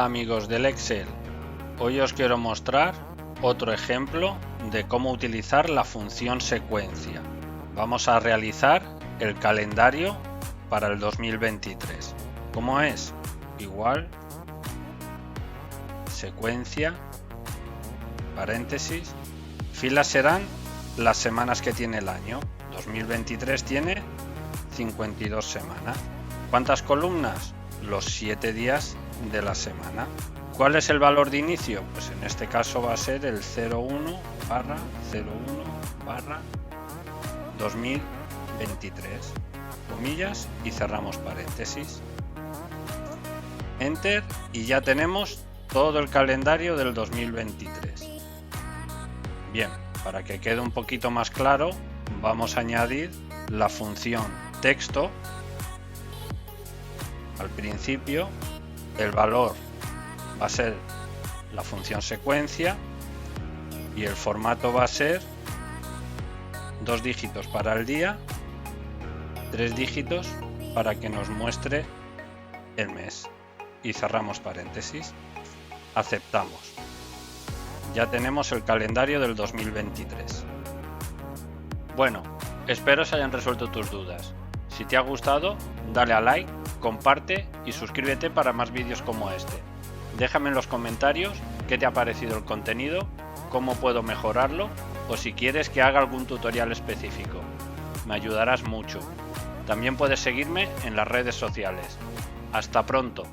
amigos del Excel, hoy os quiero mostrar otro ejemplo de cómo utilizar la función secuencia. Vamos a realizar el calendario para el 2023. ¿Cómo es? Igual, secuencia, paréntesis, filas serán las semanas que tiene el año. 2023 tiene 52 semanas. ¿Cuántas columnas? Los 7 días de la semana. ¿Cuál es el valor de inicio? Pues en este caso va a ser el 01/01/2023, comillas, y cerramos paréntesis. Enter y ya tenemos todo el calendario del 2023. Bien, para que quede un poquito más claro, vamos a añadir la función texto. Al principio, el valor va a ser la función secuencia y el formato va a ser 2 dígitos para el día, 3 dígitos para que nos muestre el mes. Y cerramos paréntesis. Aceptamos. Ya tenemos el calendario del 2023. Bueno, espero se hayan resuelto tus dudas. Si te ha gustado, dale a like, comparte y suscríbete para más vídeos como este. Déjame en los comentarios qué te ha parecido el contenido, cómo puedo mejorarlo o si quieres que haga algún tutorial específico. Me ayudarás mucho. También puedes seguirme en las redes sociales. Hasta pronto.